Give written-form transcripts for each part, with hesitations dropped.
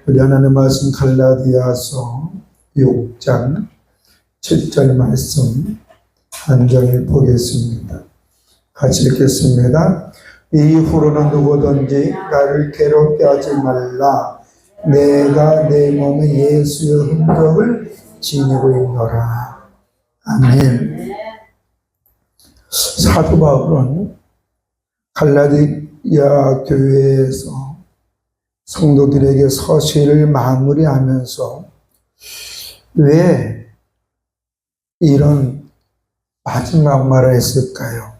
우리 하나님의 말씀 갈라디아서 6장 7절 말씀 한 절을 보겠습니다. 같이 읽겠습니다. 이후로는 누구든지 나를 괴롭게 하지 말라. 내가 내 몸에 예수의 흔적을 지니고 있노라. 아멘. 사도 바울은 갈라디아 교회에서 성도들에게 서신을 마무리하면서 왜 이런 마지막 말을 했을까요?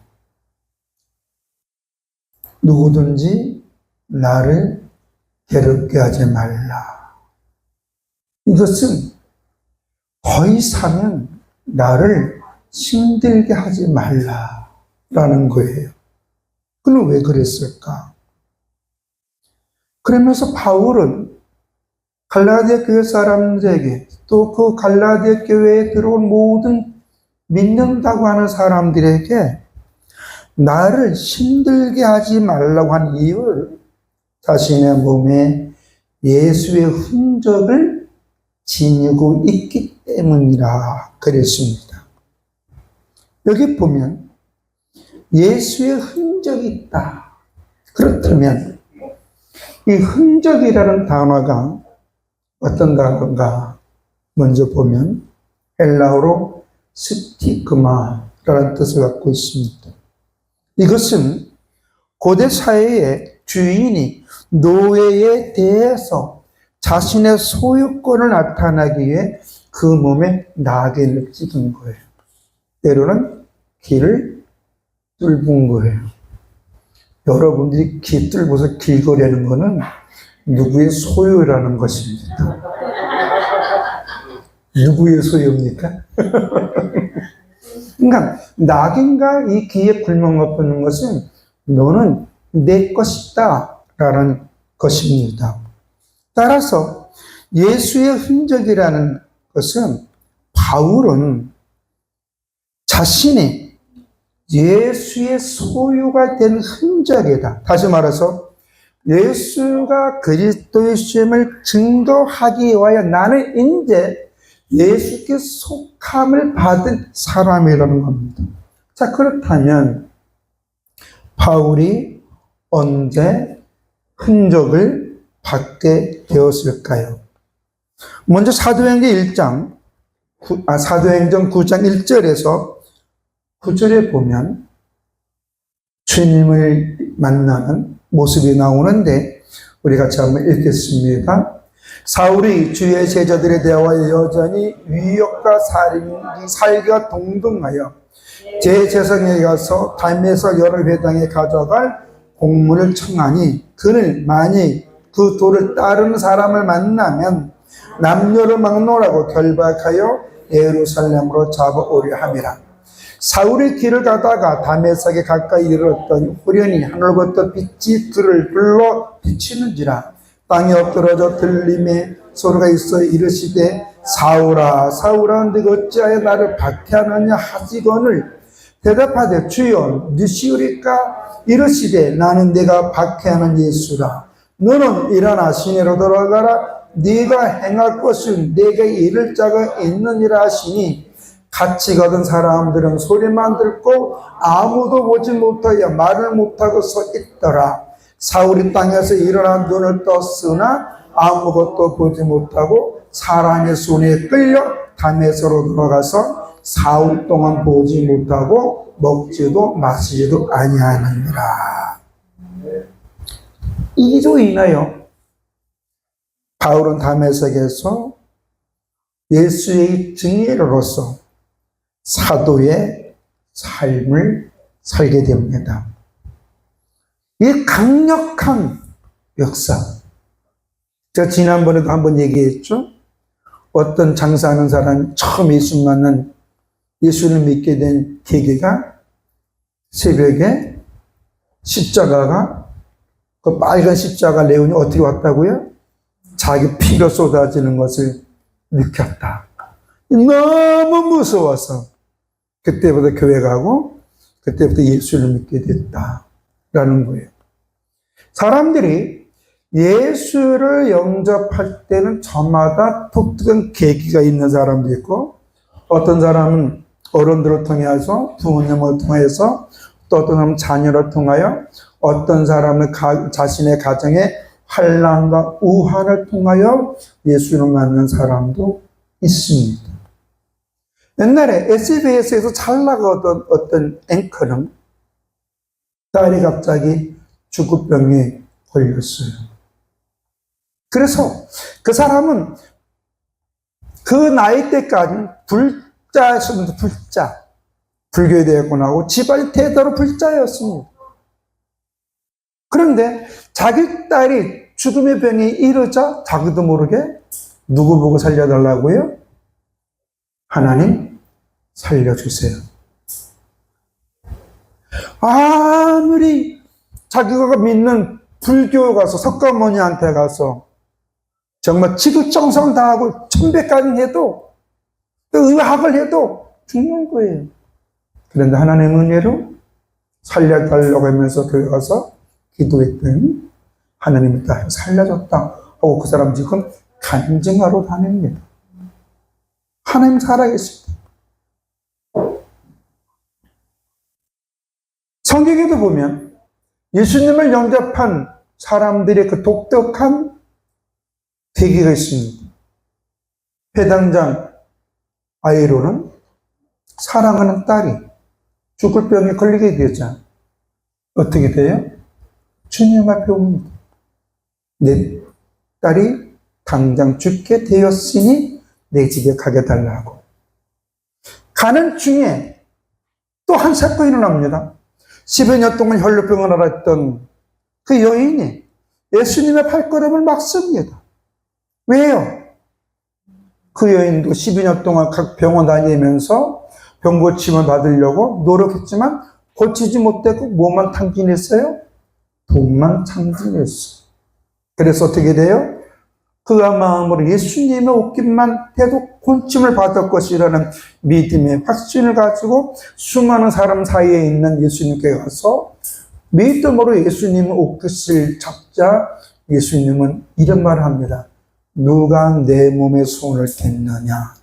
누구든지 나를 괴롭게 하지 말라. 이것은 더 이상은 나를 힘들게 하지 말라라는 거예요. 그는 왜 그랬을까? 그러면서 바울은 갈라디아 교회 사람들에게 또 그 갈라디아 교회에 들어온 모든 믿는다고 하는 사람들에게 나를 힘들게 하지 말라고 한 이유를 자신의 몸에 예수의 흔적을 지니고 있기 때문이라 그랬습니다. 여기 보면 예수의 흔적이 있다. 그렇다면 이 흔적이라는 단어가 어떤 단어인가? 먼저 보면 헬라어로 스티그마라는 뜻을 갖고 있습니다. 이것은 고대 사회의 주인이 노예에 대해서 자신의 소유권을 나타나기 위해 그 몸에 나귀를 찍은 거예요. 때로는 길을 뚫은 거예요. 여러분들이 길 뚫고서 길거리하는 것은 누구의 소유라는 것입니다. 누구의 소유입니까? 그러니까 낙인과 이 귀에 굴멍 엎는 것은 너는 내 것이다 라는 것입니다. 따라서 예수의 흔적이라는 것은 바울은 자신이 예수의 소유가 된 흔적이다. 다시 말해서 예수가 그리스도의 됨을 증거하기 위하여 나는 이제 예수께 속함을 받은 사람이라는 겁니다. 자, 그렇다면 바울이 언제 흔적을 받게 되었을까요? 먼저 사도행전 9장 1절에서 9절에 보면 주님을 만나는 모습이 나오는데 우리 같이 한번 읽겠습니다. 사울이 주의 제자들에 대하여 여전히 위협과 살기가 동등하여 제 재성에 가서 담에서 여러 회당에 가져갈 공문을 청하니 그는 만일 그 도를 따르는 사람을 만나면 남녀를 막론하고 결박하여 예루살렘으로 잡아오려 함이라. 사울이 길을 가다가 다메섹에 가까이 이르렀더니 호련히 하늘부터 빛이 그를 불러 비치는지라. 땅에 엎드러져 들림의 소리가 있어 이르시되 사울아 사울아 네가 어찌하여 나를 박해하느냐 하시거늘 대답하되 주여 누시오리까? 이르시되 나는 내가 박해하는 예수라. 너는 일어나 시내로 돌아가라. 네가 행할 것은 내게 이를 자가 있느니라 하시니 같이 가던 사람들은 소리만 듣고 아무도 보지 못하여 말을 못하고 서 있더라. 사울이 땅에서 일어나 눈을 떴으나 아무것도 보지 못하고 사람의 손에 끌려 다메섹으로 돌아가서 사흘 동안 보지 못하고 먹지도 마시지도 아니하느니라. 2주 인하여 바울은 다메섹에서 예수의 증인으로서 사도의 삶을 살게 됩니다. 이 강력한 역사. 제가 지난번에도 한번 얘기했죠. 어떤 장사하는 사람이 처음 예수 만난 예수를 믿게 된 계기가 새벽에 십자가가 그 빨간 십자가 레온이 어떻게 왔다고요? 자기 피가 쏟아지는 것을 느꼈다. 너무 무서워서 그때부터 교회 가고 그때부터 예수를 믿게 됐다라는 거예요. 사람들이 예수를 영접할 때는 저마다 독특한 계기가 있는 사람도 있고, 어떤 사람은 어른들을 통해서, 부모님을 통해서, 또 어떤 사람은 자녀를 통하여, 어떤 사람은 자신의 가정에 환난과 우환을 통하여 예수를 만난 사람도 있습니다. 옛날에 SBS에서 잘 나가던 어떤 앵커는 딸이 갑자기 죽을병에 걸렸어요. 그래서 그 사람은 그 나이 때까지 불자였습니다. 불자. 불교에 대했구나고 집안이 대대로 불자였습니다. 그런데 자기 딸이 죽음의 병에 이르자 자기도 모르게 누구 보고 살려달라고요? 하나님 살려주세요. 아무리 자기가 믿는 불교 가서 석가모니한테 가서 정말 지극정성 다하고 천배까지 해도 또 의학을 해도 죽는 거예요. 그런데 하나님의 은혜로 살려달라고 하면서 교회 가서 기도했더니 하나님이 다 살려줬다 하고 그 사람 지금 간증하러 다닙니다. 하나님 살아계십니다. 성경에도 보면 예수님을 영접한 사람들의 그 독특한 계기가 있습니다. 회당장 아이로는 사랑하는 딸이 죽을 병에 걸리게 되자 어떻게 돼요? 주님 앞에 옵니다. 내 딸이 당장 죽게 되었으니 내 집에 가게 달라고. 가는 중에 또 한 사건이 일어납니다. 10여 년 동안 혈루병을 앓았던 그 여인이 예수님의 발걸음을 막습니다. 왜요? 그 여인도 12년 동안 각 병원 다니면서 병 고침을 받으려고 노력했지만 고치지 못했고 뭐만 탕진했어요? 돈만 탕진했어요. 그래서 어떻게 돼요? 그가 마음으로 예수님의 옷깃만 해도 고침을 받을 것이라는 믿음의 확신을 가지고 수많은 사람 사이에 있는 예수님께 가서 믿음으로 예수님의 옷깃을 잡자 예수님은 이런 말을 합니다. 누가 내 몸에 손을 댔느냐.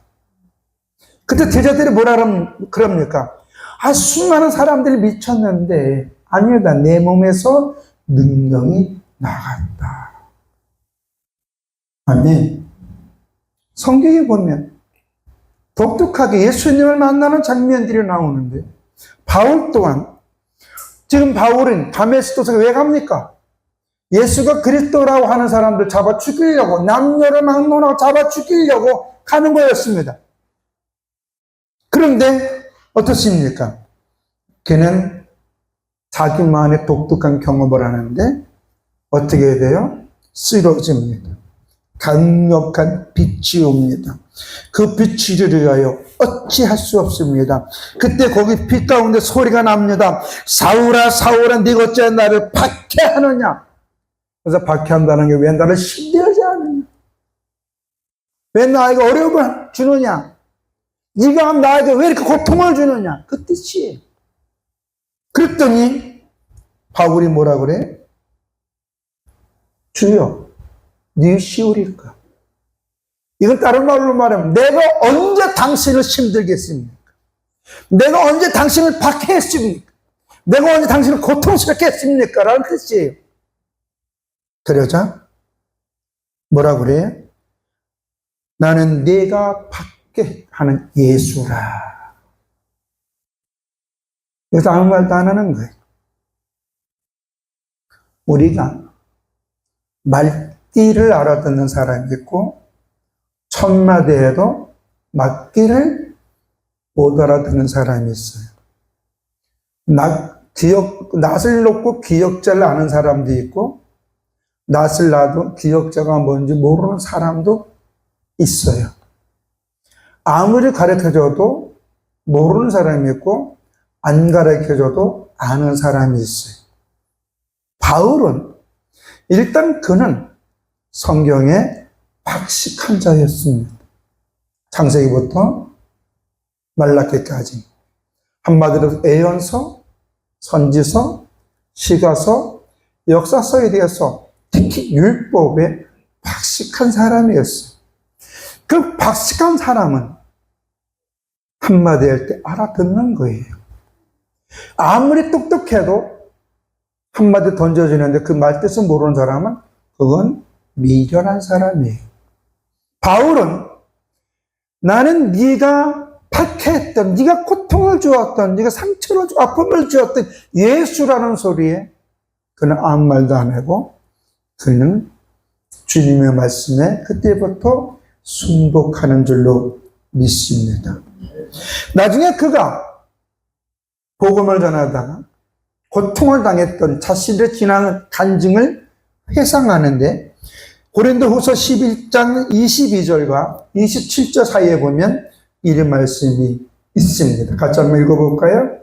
그때 제자들이 뭐라 그럽니까? 수많은 사람들이 미쳤는데 아니다. 내 몸에서 능력이 나갔다. 아멘. 성경에 보면 독특하게 예수님을 만나는 장면들이 나오는데 바울 또한 지금 바울은 다메스코스에 왜 갑니까? 예수가 그리스도라고 하는 사람들 잡아 죽이려고 남녀를 막론하고 잡아 죽이려고 가는 거였습니다. 그런데 어떻습니까? 그는 자기만의 독특한 경험을 하는데 어떻게 돼요? 쓰러집니다. 강력한 빛이 옵니다. 그 빛이 이르하여 어찌할 수 없습니다. 그때 거기 빛 가운데 소리가 납니다. 사울아 사울아 네가 어찌 나를 박해하느냐. 그래서 박해한다는 게 왜 나를 신뢰하지 않느냐. 왜 나에게 어려움을 주느냐. 네가 나에게 왜 이렇게 고통을 주느냐. 그 뜻이에요. 그랬더니 바울이 뭐라 그래? 주여 네 시울일까? 이건 다른 말로 말하면 내가 언제 당신을 힘들게 했습니까? 내가 언제 당신을 박해했습니까? 내가 언제 당신을 고통스럽게 했습니까? 라는 뜻이에요. 그러자 뭐라 그래요? 나는 네가 받게 하는 예수라. 그래서 아무 말도 안 하는 거예요. 우리가 말귀를 알아듣는 사람이 있고 천마디에도 맞귀를 못 알아듣는 사람이 있어요. 낯을 놓고 기역자를 아는 사람도 있고 낯을 놔도 기역자가 뭔지 모르는 사람도 있어요. 아무리 가르쳐줘도 모르는 사람이 있고 안 가르쳐줘도 아는 사람이 있어요. 바울은 일단 그는 성경에 박식한 자였습니다. 창세기부터 말라기까지. 한마디로 예언서, 선지서, 시가서, 역사서에 대해서 특히 율법에 박식한 사람이었어요. 그 박식한 사람은 한마디 할 때 알아듣는 거예요. 아무리 똑똑해도 한마디 던져주는데 그 말 뜻을 모르는 사람은 그건 미련한 사람이에요. 바울은 나는 네가 박해했던, 네가 고통을 주었던, 네가 상처를 주었던, 아픔을 주었던 예수라는 소리에 그는 아무 말도 안 하고 그는 주님의 말씀에 그때부터 순복하는 줄로 믿습니다. 나중에 그가 복음을 전하다가 고통을 당했던 자신의 지난 간증을 회상하는데 고린도후서 11장 22절과 27절 사이에 보면 이런 말씀이 있습니다. 같이 한번 읽어볼까요?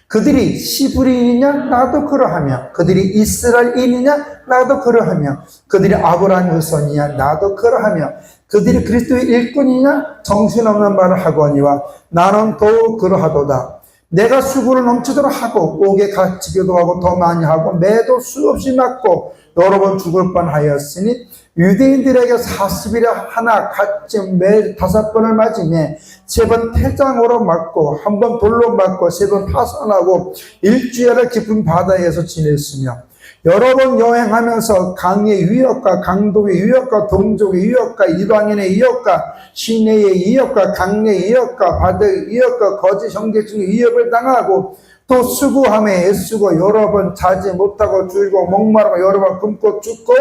그들이 시브리인이냐 나도 그러하며 그들이 이스라엘인이냐 나도 그러하며 그들이 아브라함의 후손이냐 나도 그러하며 그들이 그리스도의 일꾼이냐 정신없는 말을 하거니와 나는 더욱 그러하도다. 내가 수고를 넘치도록 하고 옥에 갇히기도 하고 더 많이 하고 매도 수없이 맞고 여러 번 죽을 뻔하였으니 유대인들에게 40일에 하나 갇힌 매 5번을 맞으며 3번 태장으로 맞고 1번 돌로 맞고 3번 파산하고 일주일을 깊은 바다에서 지냈으며 여러 번 여행하면서 강의 위협과 강도의 위협과 동족의 위협과 이방인의 위협과 시내의 위협과 강내의 위협과 바다의 위협과 거짓 형제층의 위협을 당하고 또 수고함에 애쓰고 여러 번 자지 못하고 줄고 목마르고 여러 번 굶고 죽고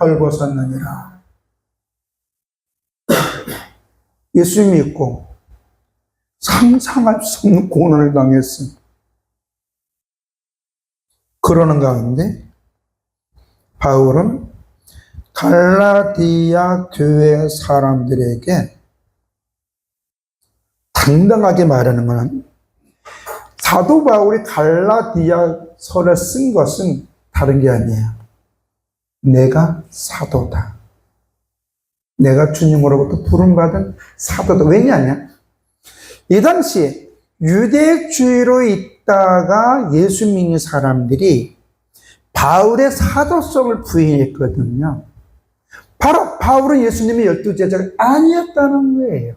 헐벗었느니라. 예수 믿고 상상할 수 없는 고난을 당했습니다. 그러는 가운데 바울은 갈라디아 교회 사람들에게 당당하게 말하는 것은 사도 바울이 갈라디아서를 쓴 것은 다른 게 아니에요. 내가 사도다. 내가 주님으로부터 부름받은 사도다. 왜냐하면 이 당시에 유대주의로 있다가 예수 믿는 사람들이 바울의 사도성을 부인했거든요. 바로 바울은 예수님의 12제자가 아니었다는 거예요.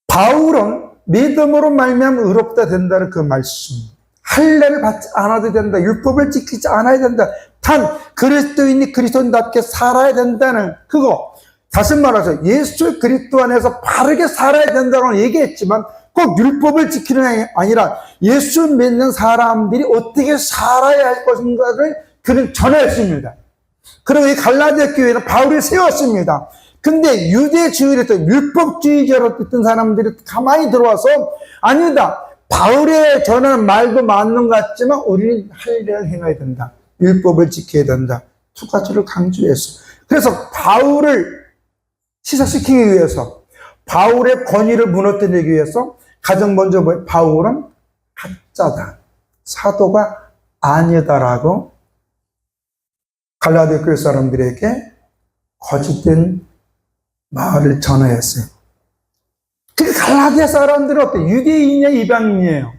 바울은 믿음으로 말미암아 의롭다 된다는 그 말씀, 할례를 받지 않아도 된다, 율법을 지키지 않아야 된다, 단 그리스도인이 그리스도인답게 살아야 된다는 그거. 다시 말해서 예수 그리스도 안에서 바르게 살아야 된다고 얘기했지만 꼭 율법을 지키는 게 아니라 예수 믿는 사람들이 어떻게 살아야 할 것인가를 그는 전했습니다. 그리고 이 갈라디아 교회는 바울이 세웠습니다. 근데 유대주의로 율법주의자로 듣던 사람들이 가만히 들어와서 아니다. 바울의 전하는 말도 맞는 것 같지만 우리는 할례를 행해야 된다. 율법을 지켜야 된다. 두 가지를 강조했어. 그래서 바울을 시사시키기 위해서 바울의 권위를 무너뜨리기 위해서 가장 먼저 바울은 가짜다. 사도가 아니다라고 갈라디아 교회 사람들에게 거짓된 말을 전하였어요. 그 갈라디아 사람들은 어때요? 유대인이냐 이방인이에요?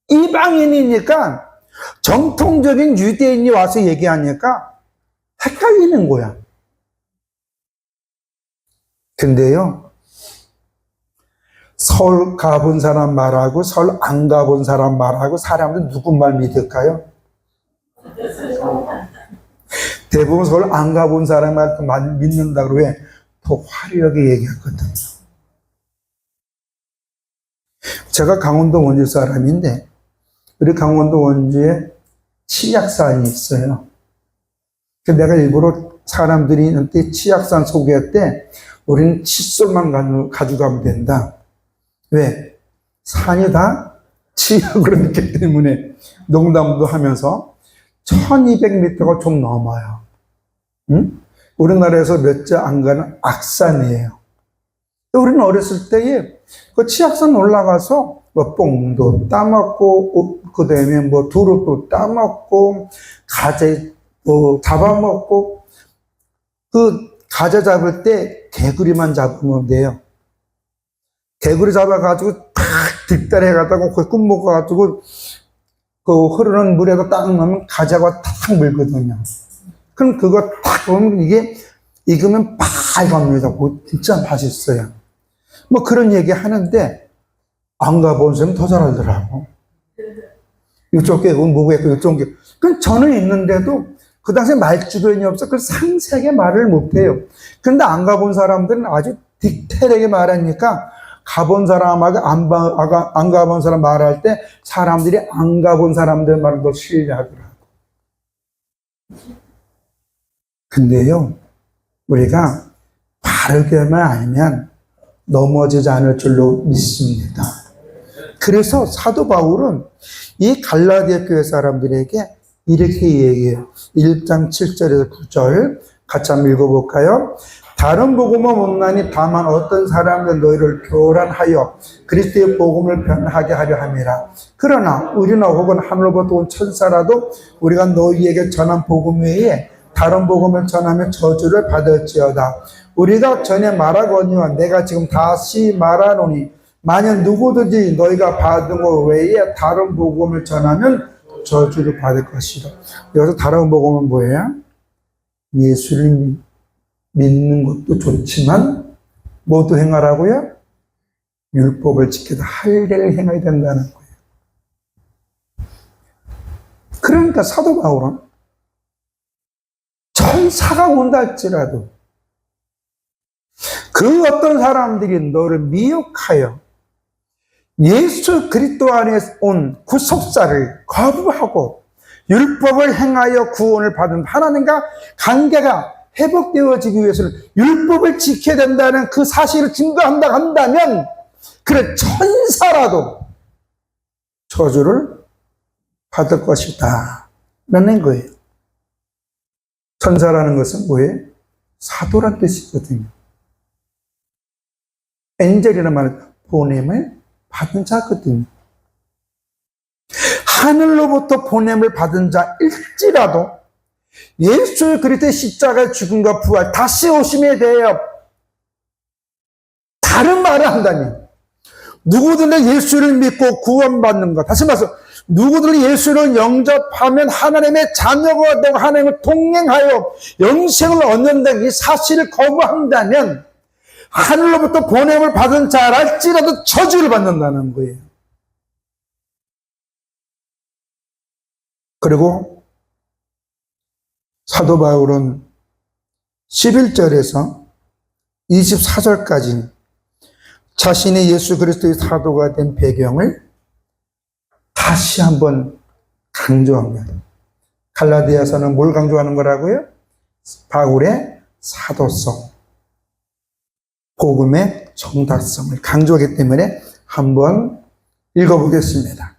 이방인이니까 정통적인 유대인이 와서 얘기하니까 헷갈리는 거야. 근데요, 서울 가본 사람 말하고 서울 안 가본 사람 말하고 사람들 누구 말 믿을까요? 대부분 서울 안 가본 사람 말 믿는다고 왜? 더 화려하게 얘기하거든요. 제가 강원도 원주 사람인데 우리 강원도 원주에 치약산이 있어요. 내가 일부러 사람들이 한테 치약산 소개할 때 우리는 칫솔만 가져가면 된다. 왜? 산이 다 치약으로 있기 때문에 농담도 하면서 1200m가 좀 넘어요. 응? 우리나라에서 몇 자 안 가는 악산이에요. 우리는 어렸을 때에 그 치약산 올라가서 뭐 뽕도 따먹고 그 다음에 뭐 두릅도 따먹고 가재 뭐 잡아먹고 그 가재 잡을 때 개구리만 잡으면 돼요. 개구리 잡아가지고 탁 뒷다리에 가다가 거기 꿈 먹어가지고 그 흐르는 물에다 딱 넣으면 가자가 탁 물거든요. 그럼 그거 탁 보면 이게 익으면 빨갑니다. 진짜 맛있어요. 뭐 그런 얘기 하는데 안 가본 사람은 더 잘 알더라고. 이쪽 게 뭐고 했고 이쪽 게. 그럼 저는 있는데도 그 당시에 말주변이 없어. 그 상세하게 말을 못해요. 그런데 안 가본 사람들은 아주 디테일하게 말하니까 가본 사람하고 안 가본 사람 말할 때 사람들이 안 가본 사람들 말을 더 신뢰하더라고. 근데요, 우리가 바르게만 알면 넘어지지 않을 줄로 믿습니다. 그래서 사도 바울은 이 갈라디아 교회 사람들에게 이렇게 얘기해요. 1장 7절에서 9절 같이 한번 읽어볼까요? 다른 복음은 없나니 다만 어떤 사람은 너희를 교란하여 그리스도의 복음을 변하게 하려 함이라. 그러나 우리나 혹은 하늘로부터 온 천사라도 우리가 너희에게 전한 복음 외에 다른 복음을 전하며 저주를 받을지어다. 우리가 전에 말하거니와 내가 지금 다시 말하노니 만약 누구든지 너희가 받은 것 외에 다른 복음을 전하면 저주를 받을 것이다. 여기서 다른 복음은 뭐예요? 예수를 믿는 것도 좋지만 모두 행하라고요? 율법을 지켜서 할례를 행해야 된다는 거예요. 그러니까 사도 바울은 천사가 온다 할지라도 그 어떤 사람들이 너를 미혹하여 예수 그리스도 안에 온 구속사를 거부하고 율법을 행하여 구원을 받은 하나님과 관계가 회복되어지기 위해서는 율법을 지켜야 된다는 그 사실을 증거한다 한다면 그래 천사라도 저주를 받을 것이다 라는 거예요. 천사라는 것은 뭐예요? 사도란 뜻이거든요. 엔젤이라는 말은 보냄을 받은 자거든요. 하늘로부터 보냄을 받은 자일지라도 예수 그리스도의 십자가의 죽음과 부활 다시 오심에 대하여 다른 말을 한다면 누구든지 예수를 믿고 구원받는 것, 다시 말해서 누구든지 예수를 영접하면 하나님의 자녀가 되고 하나님을 동행하여 영생을 얻는다는 이 사실을 거부한다면 하늘로부터 보냄을 받은 자랄지라도 저주를 받는다는 거예요. 그리고 사도 바울은 11절에서 24절까지 자신이 예수 그리스도의 사도가 된 배경을 다시 한번 강조합니다. 갈라디아서는 뭘 강조하는 거라고요? 바울의 사도성, 복음의 정답성을 강조하기 때문에 한번 읽어보겠습니다.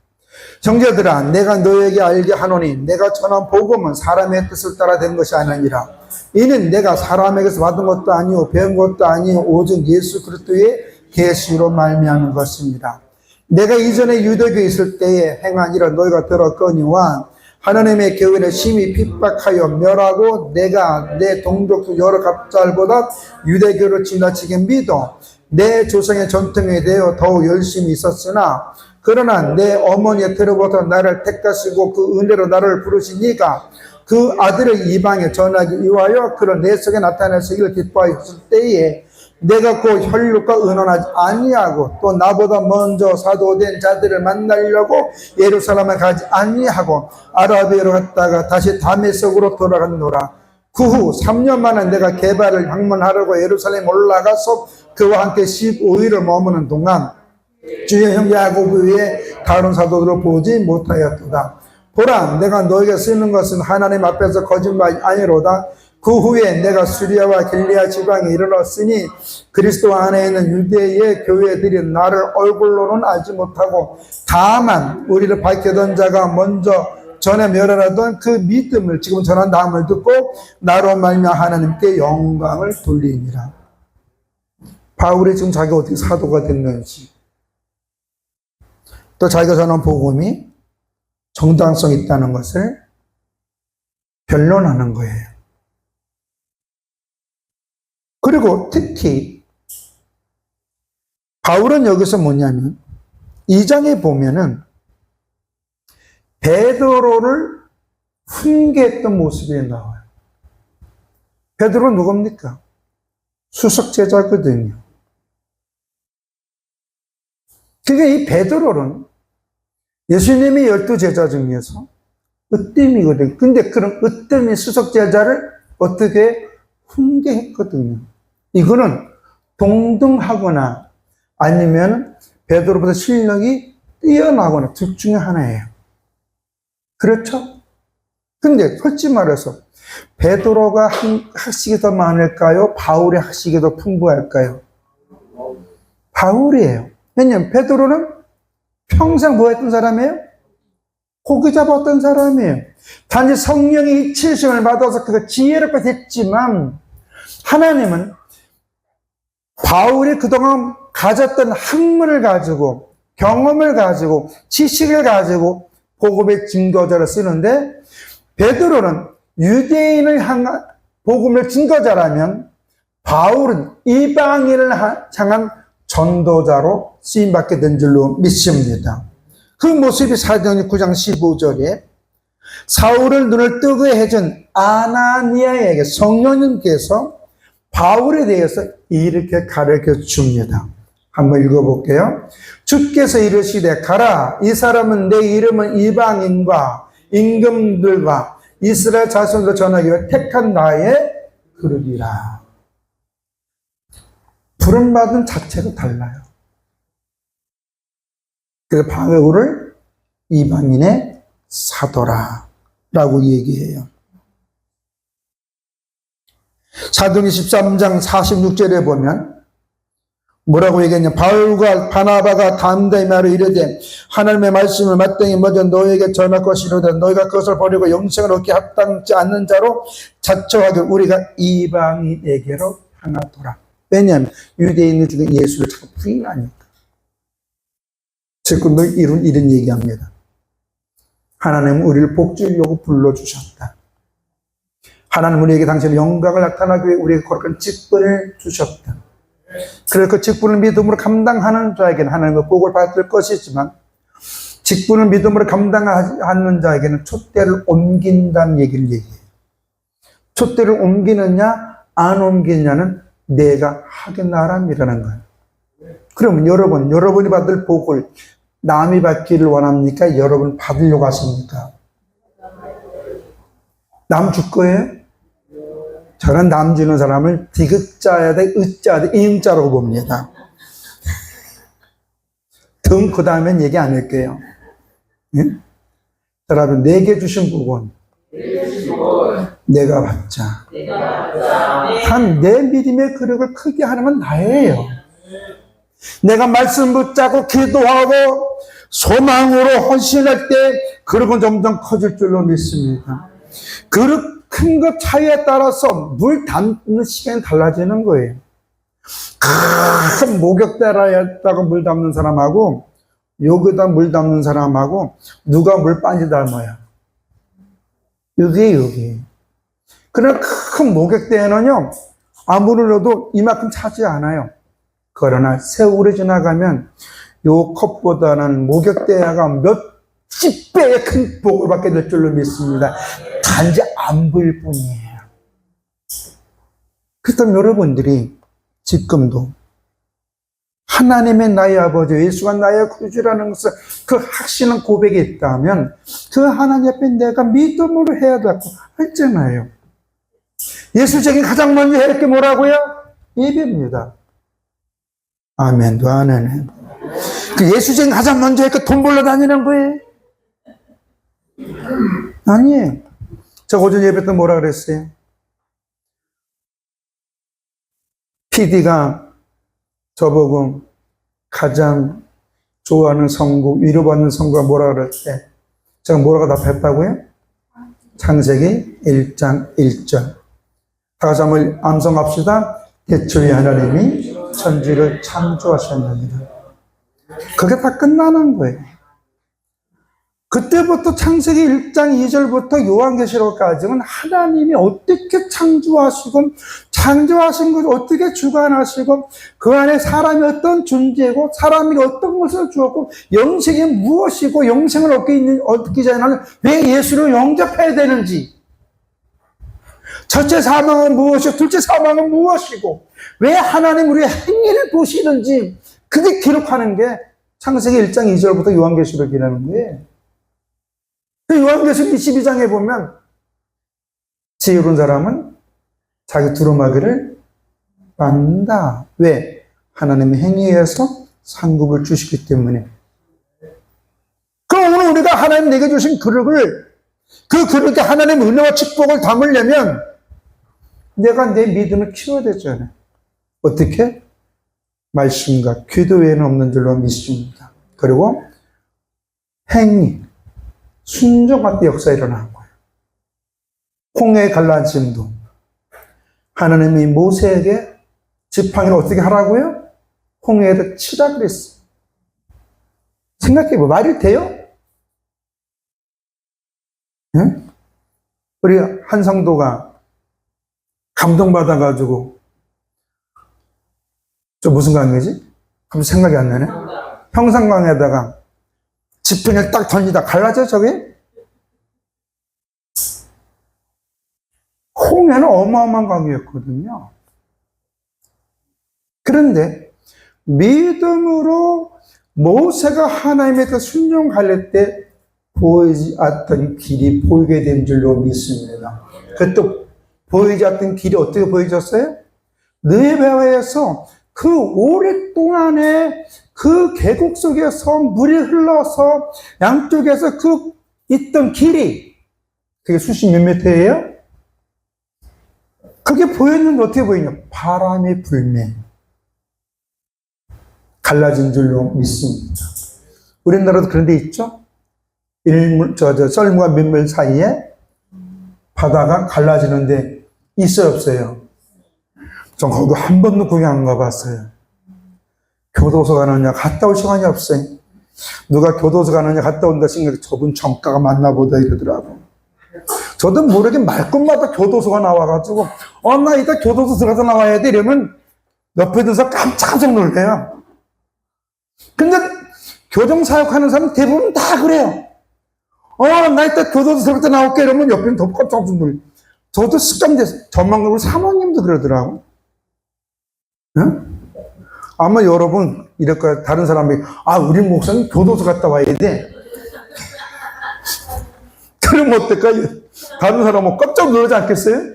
형제들아, 내가 너에게 알게 하노니 내가 전한 복음은 사람의 뜻을 따라 된 것이 아니니라. 이는 내가 사람에게서 받은 것도 아니요 배운 것도 아니요 오직 예수 그리스도의 계시로 말미암은 것입니다. 내가 이전에 유대교에 있을 때에 행한 일을 너희가 들었거니와 하나님의 교회를 심히 핍박하여 멸하고 내가 내 동족 여러 갑잘보다 유대교를 지나치게 믿어 내 조상의 전통에 대하여 더욱 열심히 있었으나 그러나 내 어머니의 태로부터 나를 택하시고 그 은혜로 나를 부르시니까 그 아들을 이방에 전하기 위하여 그런 내 속에 나타내시기를 기뻐하였을 때에 내가 그 혈육과 의논하지 아니하고 또 나보다 먼저 사도된 자들을 만나려고 예루살렘에 가지 아니하고 아라비아로 갔다가 다시 다메섹으로 돌아갔노라. 그 후 3년 만에 내가 게바를 방문하려고 예루살렘 올라가서 그와 함께 15일을 머무는 동안 주의 형제 야고보 외에 다른 사도들을 보지 못하였도다. 보라, 내가 너에게 쓰는 것은 하나님 앞에서 거짓말이 아니로다. 그 후에 내가 수리아와 길리아 지방에 이르렀으니 그리스도 안에 있는 유대의 교회들이 나를 얼굴로는 알지 못하고 다만 우리를 밝히던 자가 먼저 전에 멸하던 그 믿음을 지금 전한다함을 듣고 나로 말미암아 하나님께 영광을 돌리니라. 바울이 지금 자기가 어떻게 사도가 됐는지 또 자기가 전한 복음이 정당성이 있다는 것을 변론하는 거예요. 그리고 특히 바울은 여기서 뭐냐면 2장에 보면은 베드로를 훈계했던 모습이 나와요. 베드로는 누굽니까? 수석제자거든요. 그러니까 이 베드로는 예수님의 12제자 중에서 으뜸이거든요. 근데 그런 으뜸인 수석제자를 어떻게 훈계했거든요. 이거는 동등하거나 아니면 베드로보다 실력이 뛰어나거나 둘 중에 하나예요. 그렇죠? 근데 솔직히 말해서 베드로가 학식이 더 많을까요? 바울의 학식이 더 풍부할까요? 바울이에요. 왜냐하면 베드로는 평생 뭐 했던 사람이에요? 고기 잡았던 사람이에요. 단지 성령의 칠심을 받아서 그가 지혜롭게 됐지만 하나님은 바울이 그동안 가졌던 학문을 가지고 경험을 가지고 지식을 가지고 복음의 증거자를 쓰는데 베드로는 유대인을 향한 복음의 증거자라면 바울은 이방인을 향한 전도자로 쓰임받게 된 줄로 믿습니다. 그 모습이 사도행전 9장 15절에 사울을 눈을 뜨게 해준 아나니아에게 성령님께서 바울에 대해서 이렇게 가르쳐 줍니다. 한번 읽어볼게요. 주께서 이르시되 가라, 이 사람은 내 이름은 이방인과 임금들과 이스라엘 자손으로 전하기 위해 택한 나의 그릇이라. 부름받은 자체가 달라요. 그래서 바울을 이방인의 사도라 라고 얘기해요. 사도행전 13장 46절에 보면 뭐라고 얘기했냐? 바울과 바나바가 담대히 말을 이르되 하나님의 말씀을 마땅히 먼저 너에게 전할 것이로다. 너희가 그것을 버리고 영생을 얻기 합당치 않는 자로 자처하게 우리가 이방인에게로 향하더라. 왜냐하면 유대인들 중에 예수를 자꾸 부인하니까. 지금도 이런 얘기합니다. 하나님은 우리를 복주려고 불러주셨다. 하나님은 우리에게 당신의 영광을 나타나기 위해 우리에게 거룩한 직분을 주셨다. 그래서 그 직분을 믿음으로 감당하는 자에게는 하나님의 복을 받을 것이지만 직분을 믿음으로 감당하지 않는 자에게는 촛대를 옮긴다는 얘기를 얘기해요. 촛대를 옮기느냐 안 옮기느냐는 내가 하겠나람이라는 거예요. 그러면 여러분이 받을 복을 남이 받기를 원합니까? 여러분 받으려고 하십니까? 남 줄 거예요? 저는 남 주는 사람을 디귿자야 돼, 으자 돼, 임자라고 봅니다. 등 그 다음엔 얘기 안 할게요. 예? 여러분, 내게 주신 복은 내가 받자. 한 내 믿음의 그릇을 크게 하는 나예요. 내가 말씀 붙잡고 기도하고 소망으로 헌신할 때 그릇은 점점 커질 줄로 믿습니다. 그릇 큰 것 차이에 따라서 물 담는 시간이 달라지는 거예요. 큰 목욕대라에다가 물 담는 사람하고 여기다 물 담는 사람하고 누가 물 많이 담아요? 여기. 그러나 큰 목욕대에는요 아무리 넣어도 이만큼 차지 않아요. 그러나 세월이 지나가면 요 컵보다는 목욕대가 몇십 배의 큰 복을 받게 될 줄로 믿습니다. 단지 안 보일 뿐이에요. 그렇다면 여러분들이 지금도 하나님의 나의 아버지, 예수가 나의 구주라는 것을 그 확신한 고백이 있다면 그 하나님 앞에 내가 믿음으로 해야 되고 했잖아요. 예수적인 가장 먼저 해야 할 게 뭐라고요? 예배입니다. 아멘도 안 하네. 그 예수적인 가장 먼저 할 게 돈 벌러 다니는 거예요? 아니에요. 저 오전 예배 때 뭐라 그랬어요? PD가 저보고 가장 좋아하는 성구, 위로받는 성구가 뭐라 그럴 때 제가 뭐라고 답했다고요? 창세기 1장 1절. 다 같이 한번 암송합시다. 대초에 하나님이 천지를 창조하셨느니라. 그게 다 끝나는 거예요. 그때부터 창세기 1장 2절부터 요한계시록까지는 하나님이 어떻게 창조하신 것을 어떻게 주관하시고 그 안에 사람이 어떤 존재고 사람이 어떤 것을 주었고 영생이 무엇이고 영생을 얻기 전에는 왜 예수를 영접해야 되는지, 첫째 사망은 무엇이고 둘째 사망은 무엇이고 왜 하나님 우리의 행위를 보시는지, 그게 기록하는 게 창세기 1장 2절부터 요한계시록이라는 거예요. 요한계시록 22장에 보면 지혜로운 사람은 자기 두루마기를 만다. 왜? 하나님의 행위에서 상급을 주시기 때문에. 그럼 오늘 우리가 하나님 내게 주신 그릇에 하나님의 은혜와 축복을 담으려면 내가 내 믿음을 키워야 되잖아요. 어떻게? 말씀과 기도 외에는 없는 줄로 믿습니다. 그리고 행위, 순종할 때 역사가 일어나는 거예요. 홍해의 갈라짐도 하나님이 모세에게 지팡이를 어떻게 하라고요? 홍해에다 치라 그랬어요. 생각해봐. 말이 돼요? 응? 우리 한 성도가 감동받아가지고, 저 무슨 강이지? 갑자기 생각이 안 나네? 평산강에다가 지팡이를 딱 던지다 갈라져, 저게? 홍해는 어마어마한 강이었거든요. 그런데 믿음으로 모세가 하나님에 대해 순종할 때 보이지 않던 길이 보이게 된 줄로 믿습니다. 그 또 보이지 않던 길이 어떻게 보여졌어요? 느헤베에서 그 오랫동안에 그 계곡 속에서 물이 흘러서 양쪽에서 그 있던 길이, 그게 수십 몇 미터예요? 그게 보였는데 어떻게 보이냐? 바람이 불면 갈라진 줄로 믿습니다. 우리나라도 그런 데 있죠? 썰물과 민물 사이에 바다가 갈라지는데 있어요, 없어요? 전 거기 한 번도 구경 안 가봤어요. 교도소 가느냐, 갔다 올 시간이 없어요. 누가 교도소 가느냐, 갔다 온다 생각해 저분 정가가 맞나 보다 이러더라고. 저도 모르게 말끝마다 교도소가 나와가지고, 나 이따 교도소 들어가서 나와야 돼. 이러면 옆에 들어서 깜짝 놀래요. 근데 교정사역하는 사람 대부분 다 그래요. 나 이따 교도소 들어갈 때 나올게. 이러면 옆에는 더 깜짝 놀래요. 저도 습관돼서, 전망으로 사모님도 그러더라고. 응? 아마 여러분, 이럴 거야. 다른 사람이, 우리 목사님 교도소 갔다 와야 돼. 그러면 어떨까요? 다른 사람은 깜짝 놀라지 않겠어요?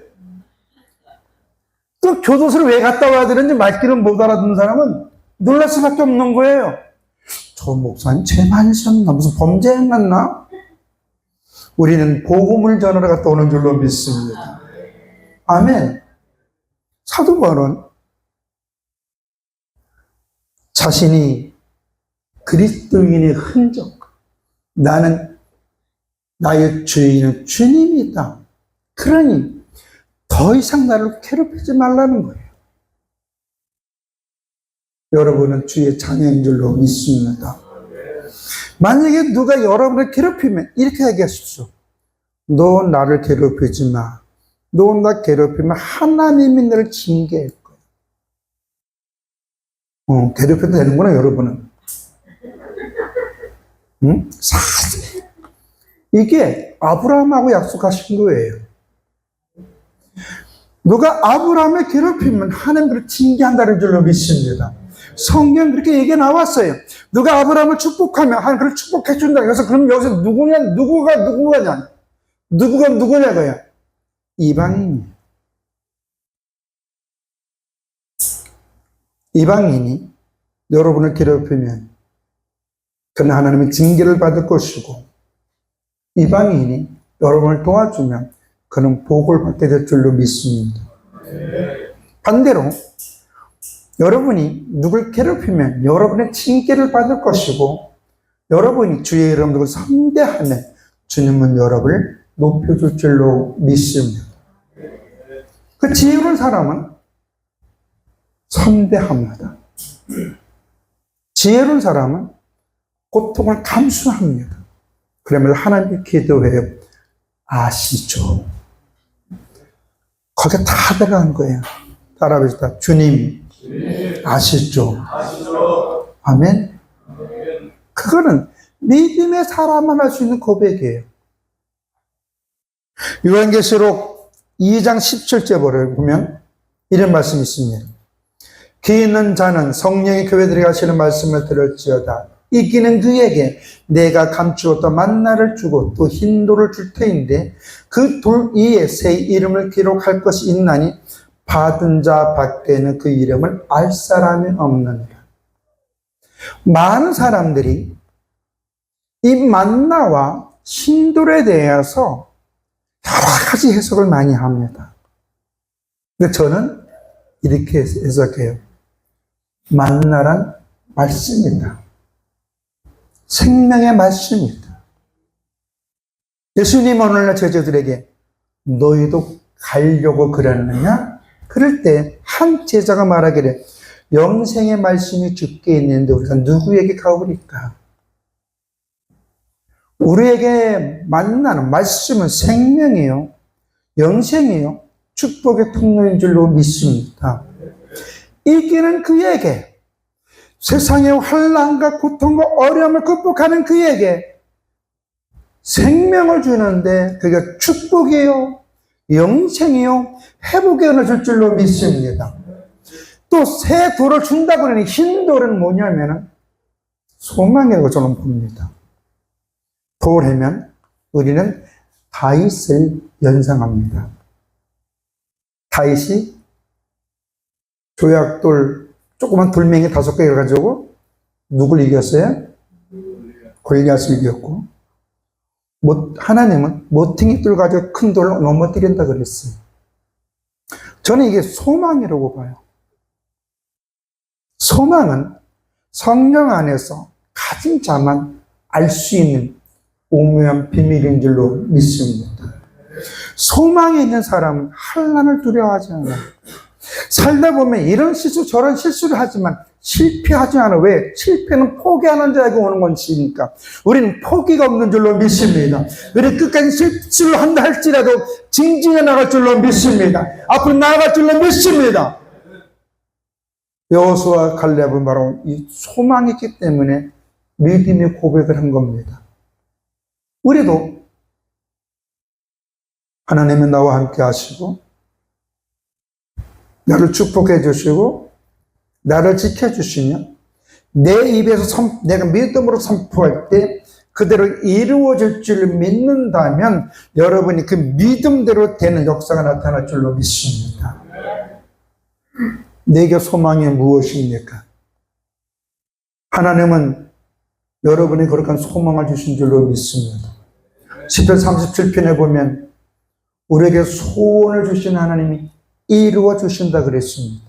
또 교도소를 왜 갔다 와야 되는지 말귀를 못 알아듣는 사람은 놀랄 수밖에 없는 거예요. 저 목사님 죄 많이 지었나? 무슨 범죄 행했나? 우리는 복음을 전하러 갔다 오는 줄로 믿습니다. 아멘. 사도 바울은 자신이 그리스도인의 흔적, 나의 주인은 주님이다. 그러니 더 이상 나를 괴롭히지 말라는 거예요. 여러분은 주의 자녀인 줄로 믿습니다. 만약에 누가 여러분을 괴롭히면 이렇게 얘기하십시오. 너 나를 괴롭히지 마. 너 나 괴롭히면 하나님이 너를 징계할 거야. 괴롭혀도 되는구나, 여러분은. 응? 사실 이게 아브라함하고 약속하신 거예요. 누가 아브라함을 괴롭히면 하나님 그를 징계한다는 줄로 믿습니다. 성경 그렇게 얘기가 나왔어요. 누가 아브라함을 축복하면 하나님 그를 축복해준다. 그래서 그럼 여기서 누구가 누구냐고요? 이방인이 여러분을 괴롭히면 그는 하나님의 징계를 받을 것이고, 이방인이 여러분을 도와주면 그는 복을 받게 될 줄로 믿습니다. 반대로 여러분이 누굴 괴롭히면 여러분의 징계를 받을 것이고, 여러분이 주의 이름을 선대하면 주님은 여러분을 높여줄 줄로 믿습니다. 그 지혜로운 사람은 선대합니다. 지혜로운 사람은 고통을 감수합니다. 그러면 하나님 기도해요. 아시죠? 거기에 다 들어간 거예요. 따라합시다. 주님, 아시죠? 아멘? 그거는 믿음의 사람만 할 수 있는 고백이에요. 요한계시록 2장 17절을 보면 이런 말씀이 있습니다. 귀 있는 자는 성령의 교회들이 하시는 말씀을 들을지어다. 이기는 그에게 내가 감추었던 만나를 주고 또 흰돌을 줄 터인데 그 돌 위에 새 이름을 기록할 것이 있나니 받은 자 밖에는 그 이름을 알 사람이 없느니라. 많은 사람들이 이 만나와 흰돌에 대해서 여러 가지 해석을 많이 합니다. 근데 저는 이렇게 해석해요. 만나란 말씀이다. 생명의 말씀이다. 예수님 오늘날 제자들에게 너희도 가려고 그랬느냐? 그럴 때 한 제자가 말하기를 영생의 말씀이 주께 있는데 우리가 누구에게 가오리까? 우리에게 만나는 말씀은 생명이요, 영생이요, 축복의 통로인 줄로 믿습니다. 이기는 그에게, 세상의 환난과 고통과 어려움을 극복하는 그에게 생명을 주는데 그게 축복이요, 영생이요, 회복의 은혜를 줄 줄로 믿습니다. 또 새 돌을 준다고 하니 흰 돌은 뭐냐면 소망이라고 저는 봅니다. 돌하면 우리는 다윗을 연상합니다. 다윗이 조약돌, 조그만 돌멩이 5개 가지고 누굴 이겼어요? 골리앗을 이겼고, 하나님은 모퉁이 돌 가지고 큰 돌을 넘어뜨린다 그랬어요. 저는 이게 소망이라고 봐요. 소망은 성령 안에서 가진 자만 알 수 있는 오묘한 비밀인 줄로 믿습니다. 소망이 있는 사람은 환난을 두려워하지 않아요. 살다 보면 이런 실수 저런 실수를 하지만 실패하지 않아. 왜? 실패는 포기하는 자에게 오는 것이니까. 우리는 포기가 없는 줄로 믿습니다. 우리 끝까지 실수를 한다 할지라도 징징해 나갈 줄로 믿습니다. 앞으로 나아갈 줄로 믿습니다. 여호수아와 갈렙은 바로 이 소망이 있기 때문에 믿음의 고백을 한 겁니다. 우리도 하나님은 나와 함께 하시고 나를 축복해 주시고 나를 지켜주시며 내 입에서 내가 믿음으로 선포할 때 그대로 이루어질 줄 믿는다면 여러분이 그 믿음대로 되는 역사가 나타날 줄로 믿습니다. 내게 소망이 무엇입니까? 하나님은 여러분이 거룩한 소망을 주신 줄로 믿습니다. 시편 37편에 보면 우리에게 소원을 주신 하나님이 이루어 주신다 그랬습니다.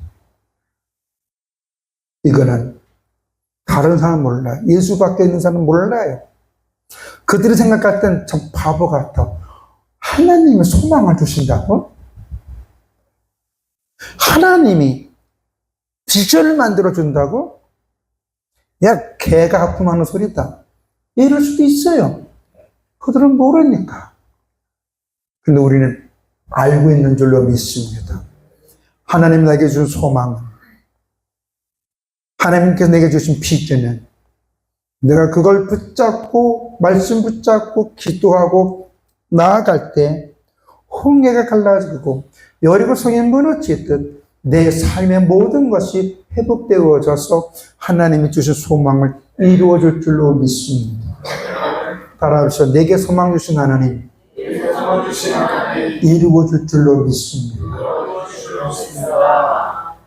이거는 다른 사람은 몰라요. 예수 밖에 있는 사람은 몰라요. 그들이 생각할 땐 참 바보 같아. 하나님이 소망을 주신다고? 하나님이 비전을 만들어 준다고? 야, 개가 하품하는 소리다. 이럴 수도 있어요. 그들은 모르니까. 근데 우리는 알고 있는 줄로 믿습니다. 하나님 나에게 준 소망은, 하나님께서 내게 주신 비전은 내가 그걸 붙잡고 말씀 붙잡고 기도하고 나아갈 때 홍해가 갈라지고 여리고 성이 무너지듯 내 삶의 모든 것이 회복되어져서 하나님이 주신 소망을 이루어줄 줄로 믿습니다. 따라하시오. 내게 소망 주신 하나님 이루어줄 줄로 믿습니다.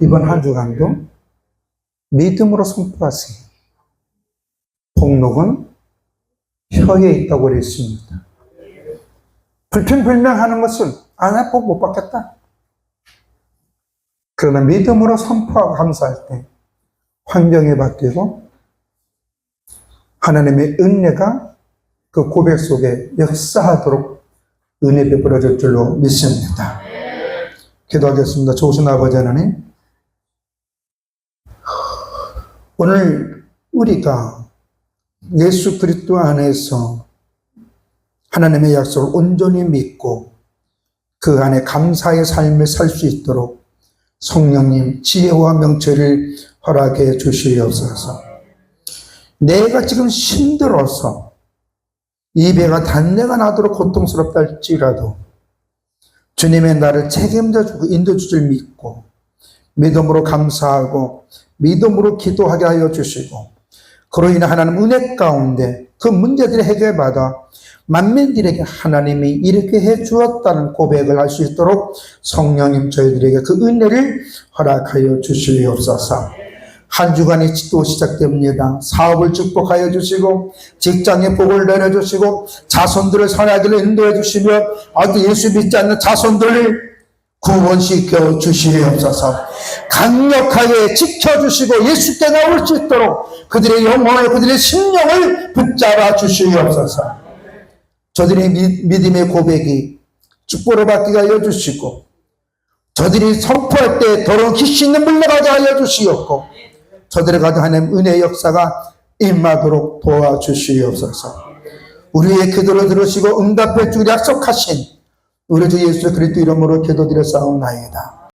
이번 한 주간도 믿음으로 선포하세요. 복록은 혀에 있다고 그랬습니다. 불평불명하는 것은 복 못 받겠다. 그러나 믿음으로 선포하고 감사할 때 환경이 바뀌고 하나님의 은혜가 그 고백 속에 역사하도록 은혜 베풀어질 줄로 믿습니다. 기도하겠습니다. 좋으신 아버지 하나님, 오늘 우리가 예수 그리스도 안에서 하나님의 약속을 온전히 믿고 그 안에 감사의 삶을 살 수 있도록 성령님 지혜와 명철을 허락해 주시옵소서. 내가 지금 힘들어서 이 배가 단내가 나도록 고통스럽다 할지라도 주님의 나를 책임져 주고 인도 주실 믿고 믿음으로 감사하고 믿음으로 기도하게 하여 주시고 그로 인해 하나님 은혜 가운데 그 문제들을 해결받아 만민들에게 하나님이 이렇게 해 주었다는 고백을 할 수 있도록 성령님 저희들에게 그 은혜를 허락하여 주시옵소서. 한 주간이 또 시작됩니다. 사업을 축복하여 주시고 직장에 복을 내려주시고 자손들을 선하기를 인도해 주시며 아직 예수 믿지 않는 자손들을 구원시켜 주시옵소서. 강력하게 지켜주시고 예수께 나올 수 있도록 그들의 영혼을 그들의 심령을 붙잡아 주시옵소서. 저들의 믿음의 고백이 축복을 받게 하여 주시고 저들이 선포할 때 더러운 기시 있는 물러가게 하여 주시옵고 저들의 가정 하나님 은혜의 역사가 임하도록 도와주시옵소서. 우리의 기도를 들으시고 응답해 주기를 약속하신 우리 주 예수 그리스도 이름으로 기도드려 싸움나이다.